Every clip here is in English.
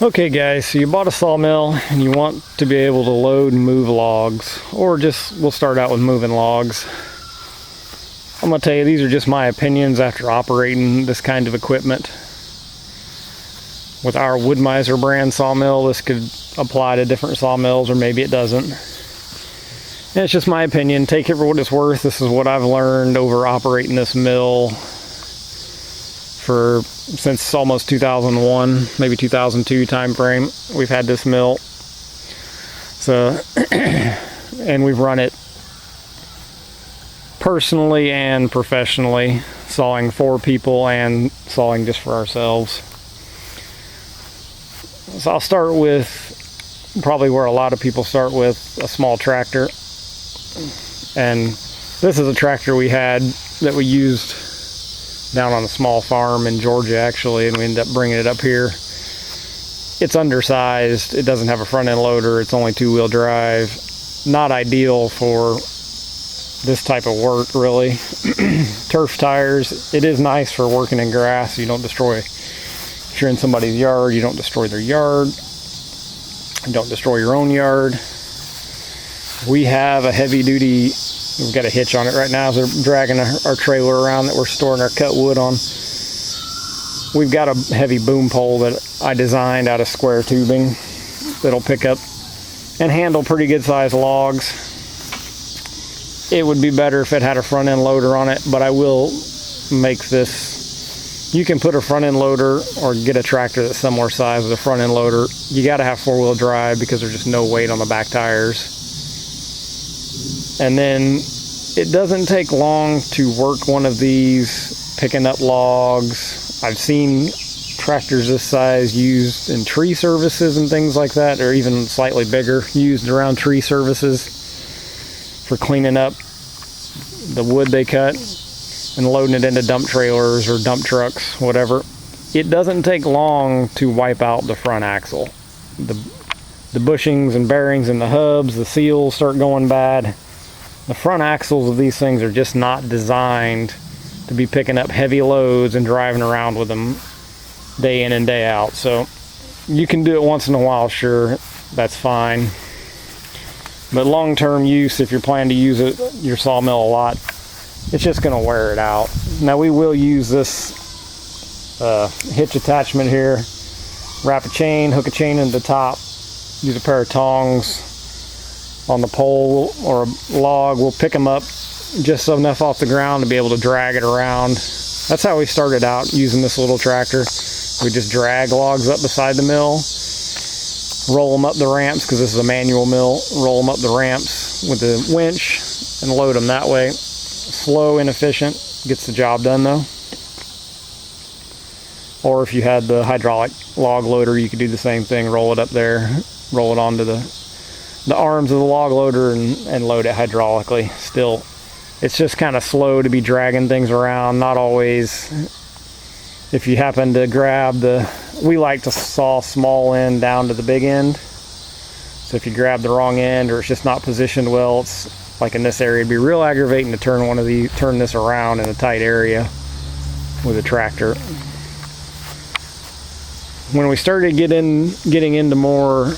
Okay guys, so you bought a sawmill and you want to be able to load and move logs, or we'll start out with moving logs. I'm gonna tell you, these are just my opinions after operating this kind of equipment. With our Woodmizer brand sawmill, this could apply to different sawmills, or maybe it doesn't. And it's just my opinion. Take it for what it's worth. This is what I've learned over operating this mill since almost 2001, maybe 2002 time frame. We've had this mill. So, and we've run it personally and professionally, sawing for people and sawing just for ourselves. So I'll start with probably where a lot of people start with, a small tractor. And this is a tractor we had that we used down on a small farm in Georgia actually, and we ended up bringing it up here. It's undersized, it doesn't have a front end loader, it's only 2-wheel drive. Not ideal for this type of work really. Turf tires, it is nice for working in grass. You don't destroy, if you're in somebody's yard, you don't destroy their yard. You don't destroy your own yard. We have a heavy duty, we've got a hitch on it right now, so we're dragging our trailer around that we're storing our cut wood on. We've got a heavy boom pole that I designed out of square tubing that'll pick up and handle pretty good sized logs. It would be better if it had a front end loader on it, but I will make this, you can put a front end loader or get a tractor that's similar size with a front end loader. You got to have 4-wheel drive because there's just no weight on the back tires. And then it doesn't take long to work one of these, picking up logs. I've seen tractors this size used in tree services and things like that, or even slightly bigger, used around tree services for cleaning up the wood they cut and loading it into dump trailers or dump trucks, whatever. It doesn't take long to wipe out the front axle. The bushings and bearings and the hubs, the seals start going bad. The front axles of these things are just not designed to be picking up heavy loads and driving around with them day in and day out. So you can do it once in a while, sure, that's fine. But long-term use, if you're planning to use your sawmill a lot, it's just going to wear it out. Now we will use this hitch attachment here, wrap a chain, hook a chain into the top, use a pair of tongs on the pole or a log. We'll pick them up just enough off the ground to be able to drag it around. That's how we started out using this little tractor. We just drag logs up beside the mill, roll them up the ramps, because this is a manual mill, roll them up the ramps with the winch and load them that way. Slow, inefficient, gets the job done though. Or if you had the hydraulic log loader, you could do the same thing, roll it up there, roll it onto the arms of the log loader and load it hydraulically. Still, it's just kind of slow to be dragging things around. Not always. If you happen to grab we like to saw small end down to the big end. So if you grab the wrong end or it's just not positioned well, it's like in this area, it'd be real aggravating to turn this around in a tight area with a tractor. When we started getting into more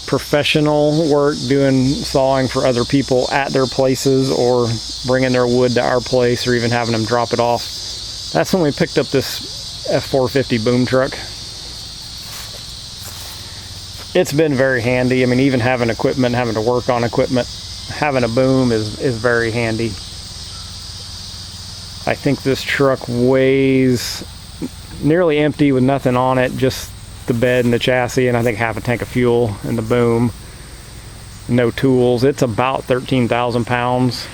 professional work, doing sawing for other people at their places or bringing their wood to our place or even having them drop it off, that's when we picked up this F450 boom truck. It's been very handy. I mean, even having equipment, having to work on equipment, having a boom is very handy. I think this truck weighs nearly empty with nothing on it, just the bed and the chassis, and I think half a tank of fuel and the boom. No tools. It's about 13,000 pounds.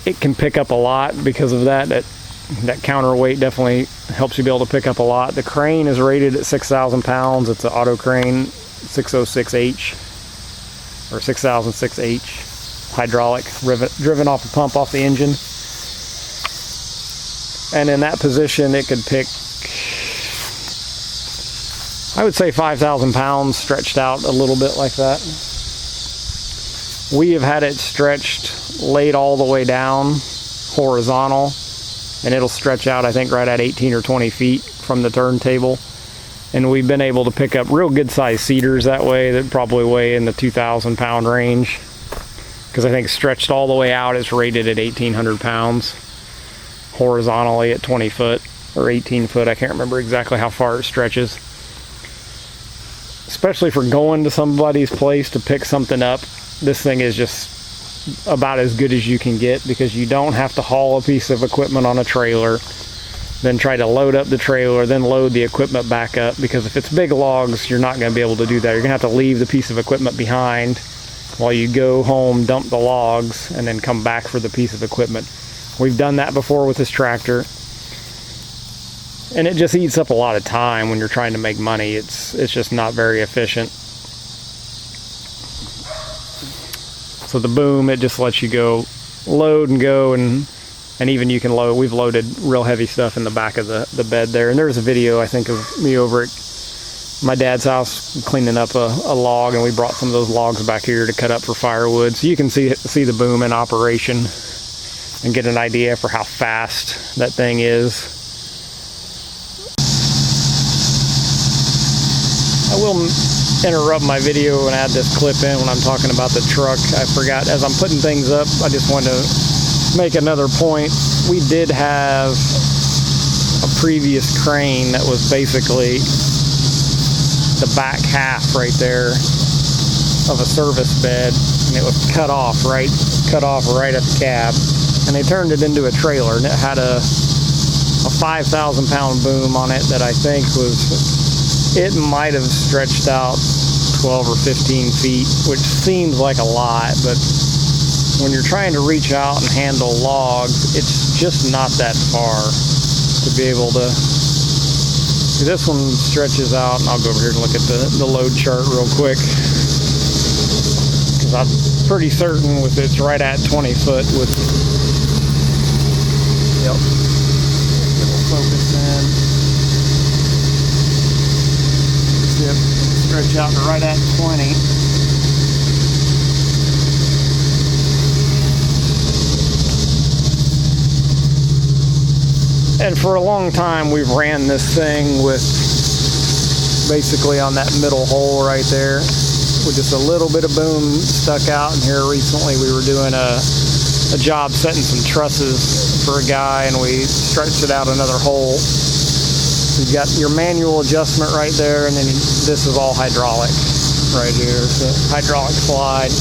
It can pick up a lot because of that. That counterweight definitely helps you be able to pick up a lot. The crane is rated at 6,000 pounds. It's an auto crane, 606H or 6006H, hydraulic, driven off a pump off the engine. And in that position, it could pick, I would say 5,000 pounds stretched out a little bit like that. We have had it stretched, laid all the way down, horizontal, and it'll stretch out, I think, right at 18 or 20 feet from the turntable. And we've been able to pick up real good sized cedars that way that probably weigh in the 2,000 pound range, because I think stretched all the way out it's rated at 1,800 pounds horizontally at 20 foot or 18 foot. I can't remember exactly how far it stretches. Especially for going to somebody's place to pick something up, this thing is just about as good as you can get, because you don't have to haul a piece of equipment on a trailer, then try to load up the trailer, then load the equipment back up, because if it's big logs, you're not going to be able to do that. You're going to have to leave the piece of equipment behind while you go home, dump the logs, and then come back for the piece of equipment. We've done that before with this tractor, and it just eats up a lot of time when you're trying to make money. It's just not very efficient. So the boom, it just lets you go load and go, and even you can load. We've loaded real heavy stuff in the back of the bed there. And there's a video, I think, of me over at my dad's house cleaning up a log, and we brought some of those logs back here to cut up for firewood. So you can see the boom in operation and get an idea for how fast that thing is. I will interrupt my video and add this clip in when I'm talking about the truck. I forgot, as I'm putting things up, I just wanted to make another point. We did have a previous crane that was basically the back half right there of a service bed, and it was cut off right at the cab, and they turned it into a trailer, and it had a 5,000 pound boom on it that I think it might have stretched out 12 or 15 feet, which seems like a lot, but when you're trying to reach out and handle logs, it's just not that far to be able to. This one stretches out, and I'll go over here and look at the load chart real quick, because I'm pretty certain with it's right at 20 foot with, yep, it'll focus in. Yep, stretch out to right at 20. And for a long time, we've ran this thing with basically on that middle hole right there, with just a little bit of boom stuck out. And here recently, we were doing a job setting some trusses for a guy, and we stretched it out another hole. You've got your manual adjustment right there, and then this is all hydraulic right here. So hydraulic slide.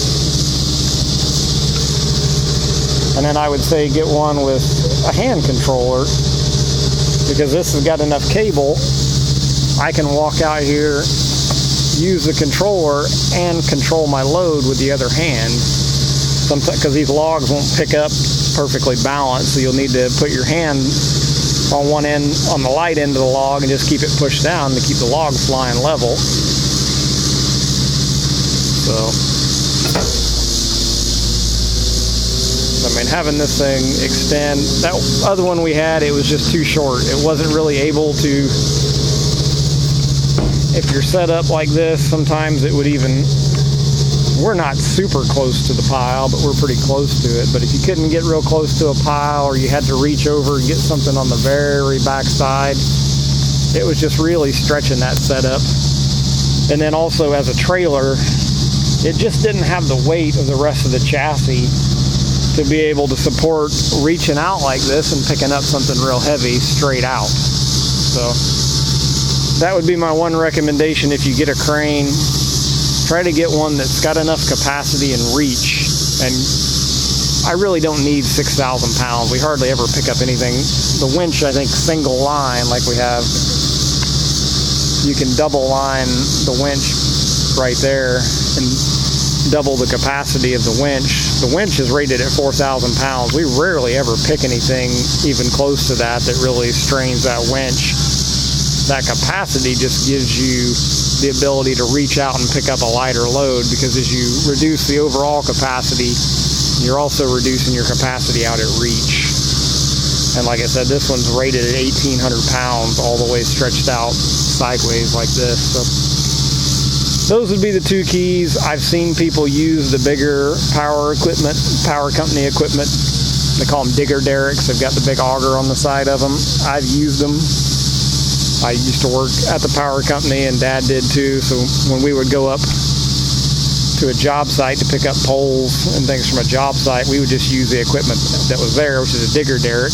And then I would say get one with a hand controller, because this has got enough cable. I can walk out here, use the controller, and control my load with the other hand. Sometimes, because these logs won't pick up perfectly balanced, so you'll need to put your hand on one end, on the light end of the log, and just keep it pushed down to keep the log flying level. So, I mean, having this thing extend, that other one we had, it was just too short. It wasn't really able to, if you're set up like this, sometimes it would even, we're not super close to the pile, but we're pretty close to it. But if you couldn't get real close to a pile, or you had to reach over and get something on the very back side, it was just really stretching that setup. And then also as a trailer, it just didn't have the weight of the rest of the chassis to be able to support reaching out like this and picking up something real heavy straight out. So that would be my one recommendation. If you get a crane, try to get one that's got enough capacity and reach. And I really don't need 6,000 pounds. We hardly ever pick up anything. The winch, I think, single line like we have, you can double line the winch right there and double the capacity of the winch. The winch is rated at 4,000 pounds. We rarely ever pick anything even close to that really strains that winch. That capacity just gives you the ability to reach out and pick up a lighter load, because as you reduce the overall capacity, you're also reducing your capacity out at reach. And like I said, this one's rated at 1,800 pounds all the way stretched out sideways like this. So those would be the two keys. I've seen people use the bigger power company equipment they call them digger derricks. They've got the big auger on the side of them. I've used them. I used to work at the power company, and Dad did too. So when we would go up to a job site to pick up poles and things from a job site, we would just use the equipment that was there, which is a digger derrick.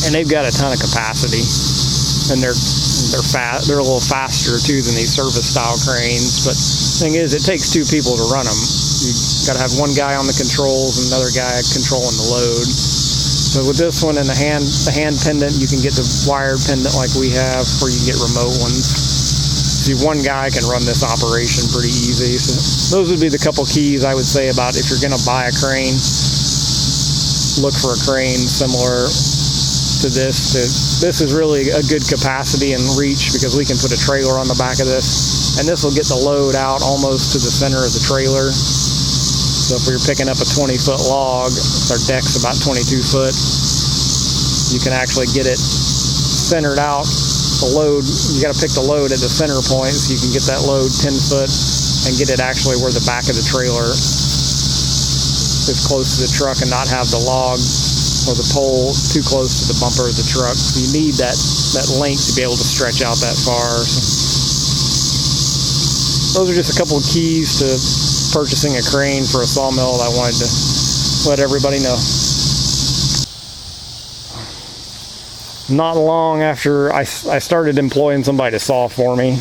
And they've got a ton of capacity, and they're a little faster too than these service style cranes. But the thing is, it takes two people to run them. You got to have one guy on the controls and another guy controlling the load. So with this one and the hand pendant, you can get the wired pendant like we have, or you can get remote ones. See, one guy can run this operation pretty easy. So those would be the couple keys I would say about if you're going to buy a crane. Look for a crane similar to this. This is really a good capacity and reach because we can put a trailer on the back of this, and this will get the load out almost to the center of the trailer. So if you're picking up a 20-foot log, our deck's about 22 foot, you can actually get it centered out. The load, you got to pick the load at the center point so you can get that load 10 foot and get it actually where the back of the trailer is close to the truck and not have the log or the pole too close to the bumper of the truck. So you need that length to be able to stretch out that far. So those are just a couple of keys to purchasing a crane for a sawmill that I wanted to let everybody know. Not long after I started employing somebody to saw for me,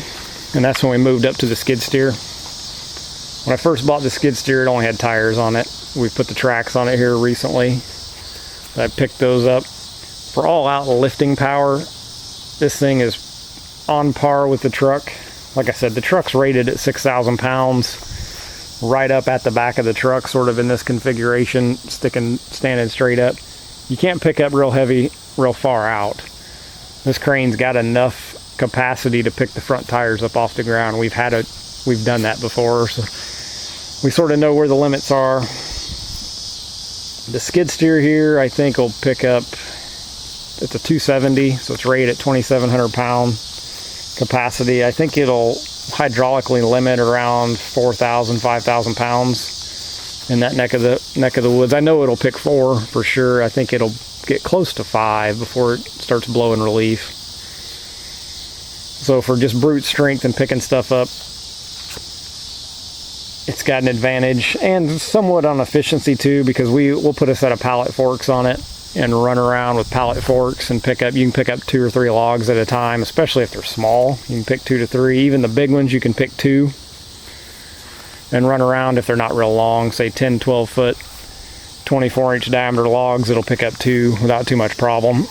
and that's when we moved up to the skid steer. When I first bought the skid steer, it only had tires on it. We put the tracks on it here recently. I picked those up. For all out lifting power, this thing is on par with the truck. Like I said, the truck's rated at 6,000 pounds, right up at the back of the truck, sort of in this configuration, standing straight up. You can't pick up real heavy, real far out. This crane's got enough capacity to pick the front tires up off the ground. We've done that before, so we sort of know where the limits are. The skid steer here, I think, will pick up, it's a 270, so it's rated at 2,700 pound capacity. I think it'll hydraulically limit around 4,000, 5,000 pounds in that neck of the woods. I know it'll pick 4 for sure. I think it'll get close to 5 before it starts blowing relief. So for just brute strength and picking stuff up, it's got an advantage, and somewhat on efficiency too, because we'll put a set of pallet forks on it and run around with pallet forks and pick up. You can pick up 2 or 3 logs at a time, especially if they're small. You can pick 2 to 3. Even the big ones, you can pick 2 and run around. If they're not real long, say 10, 12 foot, 24-inch diameter logs, it'll pick up 2 without too much problem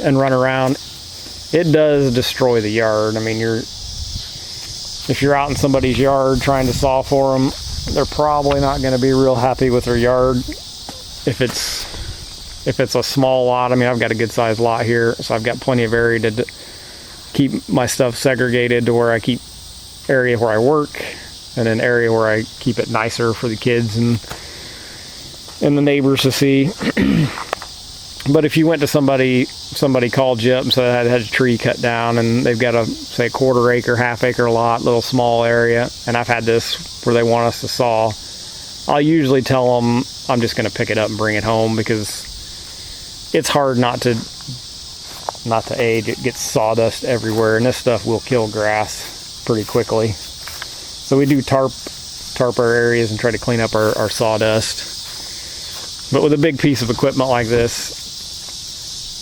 and run around. It does destroy the yard. I mean, if you're out in somebody's yard trying to saw for them, they're probably not going to be real happy with their yard. If it's a small lot, I mean, I've got a good sized lot here, so I've got plenty of area to keep my stuff segregated to where I keep area where I work and an area where I keep it nicer for the kids and the neighbors to see. But if you went to somebody called you up and said I had a tree cut down and they've got a, say, 1/4 acre, half acre lot, little small area, and I've had this where they want us to saw, I'll usually tell them I'm just going to pick it up and bring it home, because it's hard not to age. It gets sawdust everywhere, and this stuff will kill grass pretty quickly. So we do tarp our areas and try to clean up our sawdust. But with a big piece of equipment like this,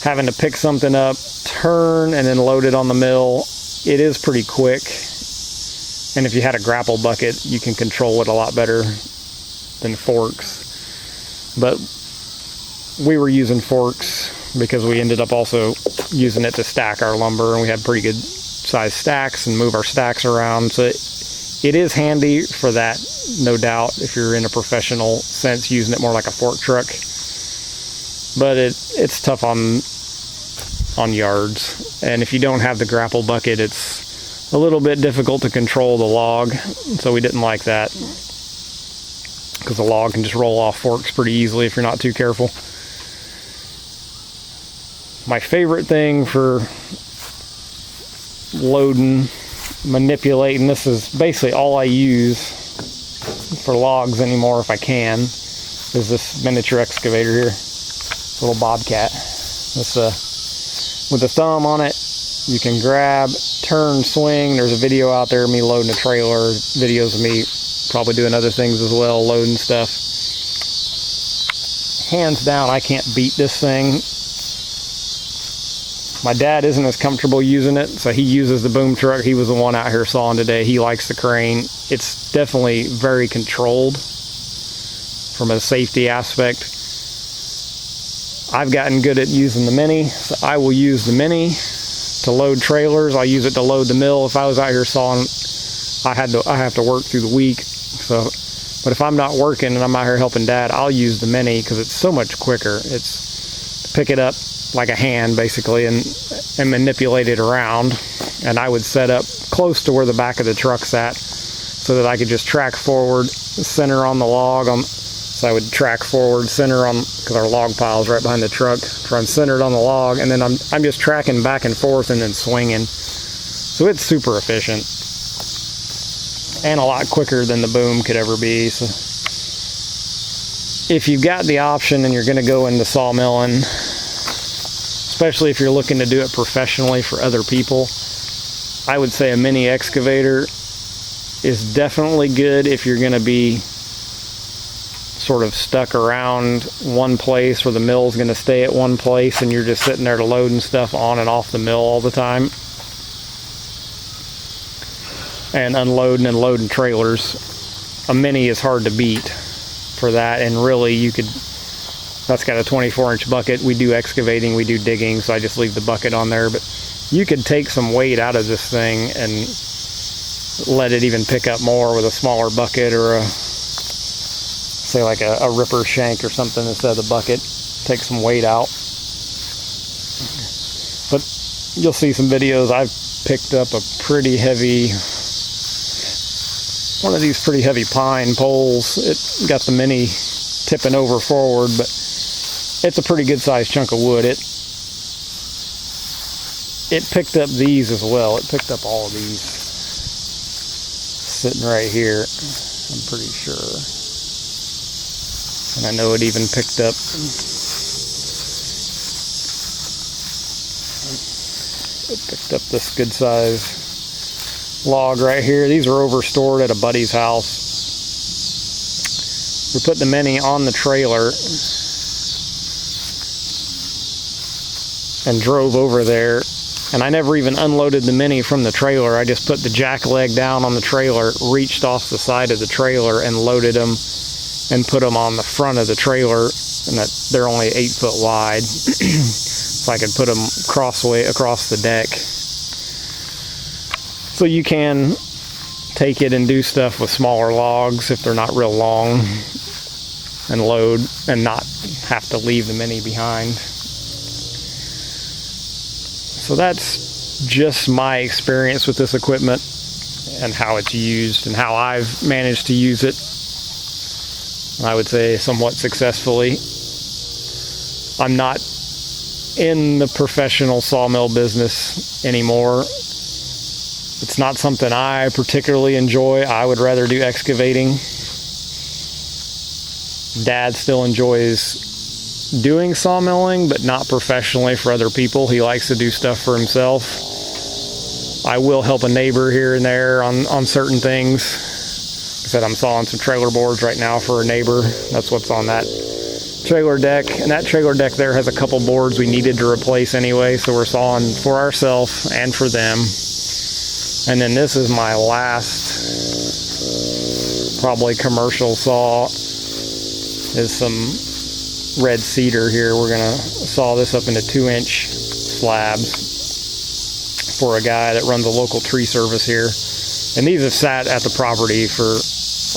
having to pick something up, turn, and then load it on the mill, it is pretty quick. And if you had a grapple bucket, you can control it a lot better than forks. But we were using forks because we ended up also using it to stack our lumber, and we had pretty good size stacks and move our stacks around. So it is handy for that, no doubt, if you're in a professional sense, using it more like a fork truck. But it's tough on yards, and if you don't have the grapple bucket, it's a little bit difficult to control the log. So we didn't like that, because the log can just roll off forks pretty easily if you're not too careful. My favorite thing for loading, manipulating, this is basically all I use for logs anymore if I can, is this miniature excavator here. Little Bobcat. This with the thumb on it, you can grab, turn, swing. There's a video out there of me loading a trailer, videos of me probably doing other things as well, loading stuff. Hands down, I can't beat this thing. My dad isn't as comfortable using it, so he uses the boom truck. He was the one out here sawing today. He likes the crane. It's definitely very controlled from a safety aspect. I've gotten good at using the Mini, so I will use the Mini to load trailers. I'll use it to load the mill. If I was out here sawing, I have to work through the week. So, but if I'm not working and I'm out here helping Dad, I'll use the Mini because it's so much quicker. It's pick it up like a hand basically and manipulate it around. And I would set up close to where the back of the truck's at so that I could just track forward, center on the log. So I would track forward, center on, because our log pile is right behind the truck, try and center it on the log, and then I'm just tracking back and forth and then swinging. So it's super efficient and a lot quicker than the boom could ever be. So if you've got the option and you're going to go into sawmilling, especially if you're looking to do it professionally for other people, I would say a mini excavator is definitely good if you're going to be sort of stuck around one place where the mill's going to stay at one place and you're just sitting there loading stuff on and off the mill all the time and unloading and loading trailers. A Mini is hard to beat for that, and really that's got a 24-inch bucket. We do excavating, we do digging, so I just leave the bucket on there, but you could take some weight out of this thing and let it even pick up more with a smaller bucket, or say like a ripper shank or something instead of the bucket. Take some weight out. But you'll see some videos. I've picked up a pretty heavy, one of these pretty heavy pine poles. It got the Mini tipping over forward, but it's a pretty good sized chunk of wood. It picked up these as well. It picked up all of these sitting right here, I'm pretty sure. And I know it even picked up this good size log right here. These are over stored at a buddy's house. We put the Mini on the trailer and drove over there, and I never even unloaded the Mini from the trailer. I just put the jack leg down on the trailer, reached off the side of the trailer and loaded them and put them on the front of the trailer, and that they're only 8 foot wide. So I could put them crossway across the deck. So you can take it and do stuff with smaller logs if they're not real long, and load and not have to leave the Mini behind. So that's just my experience with this equipment and how it's used and how I've managed to use it. I would say somewhat successfully. I'm not in the professional sawmill business anymore. It's not something I particularly enjoy. I would rather do excavating. Dad still enjoys doing sawmilling, but not professionally for other people. He likes to do stuff for himself. I will help a neighbor here and there on certain things. I said I'm sawing some trailer boards right now for a neighbor. That's what's on that trailer deck. And that trailer deck there has a couple boards we needed to replace anyway, so we're sawing for ourselves and for them. And then this is my last probably commercial saw, is some red cedar here. We're gonna saw this up into 2-inch slabs for a guy that runs a local tree service here. And these have sat at the property for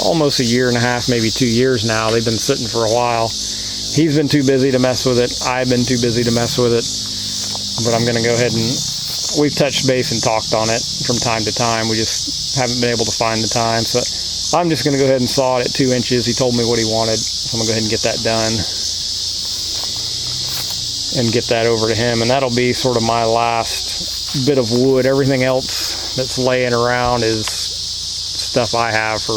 almost a year and a half, maybe 2 years now. They've been sitting for a while. He's been too busy to mess with it. I've been too busy to mess with it. But I'm going to go ahead and, we've touched base and talked on it from time to time. We just haven't been able to find the time. So I'm just going to go ahead and saw it at 2 inches. He told me what he wanted. So I'm going to go ahead and get that done and get that over to him. And that'll be sort of my last bit of wood. Everything else that's laying around is stuff I have for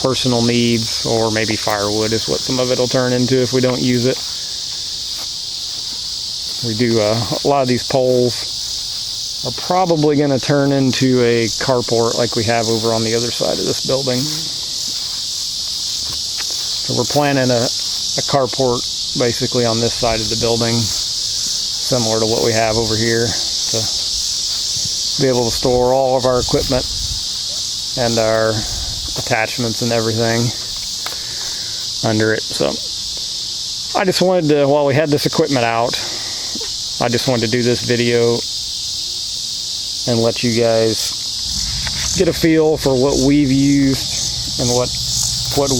personal needs, or maybe firewood is what some of it will turn into if we don't use it. We do a lot of these poles are probably going to turn into a carport like we have over on the other side of this building. So we're planning a carport basically on this side of the building, similar to what we have over here, to be able to store all of our equipment and our attachments and everything under it. So I just wanted to, while we had this equipment out, I just wanted to do this video and let you guys get a feel for what we've used and what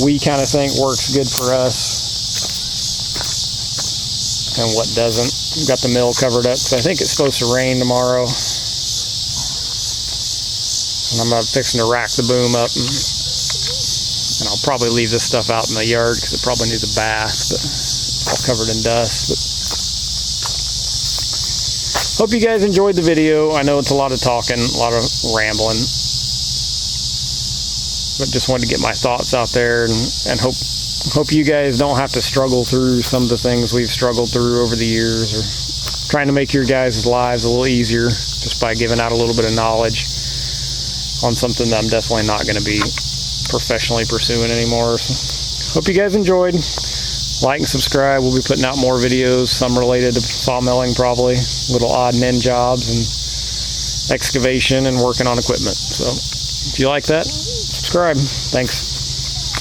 we kind of think works good for us and what doesn't. We've got the mill covered up because I think it's supposed to rain tomorrow. And I'm fixing to rack the boom up, and I'll probably leave this stuff out in the yard because it probably needs a bath, but it's all covered in dust. But hope you guys enjoyed the video. I know it's a lot of talking, a lot of rambling, but just wanted to get my thoughts out there, and hope you guys don't have to struggle through some of the things we've struggled through over the years, or trying to make your guys' lives a little easier just by giving out a little bit of knowledge on something that I'm definitely not going to be professionally pursuing anymore. So, hope you guys enjoyed. Like and subscribe. We'll be putting out more videos, some related to sawmilling, probably little odd and end jobs and excavation and working on equipment. So if you like that, subscribe. Thanks.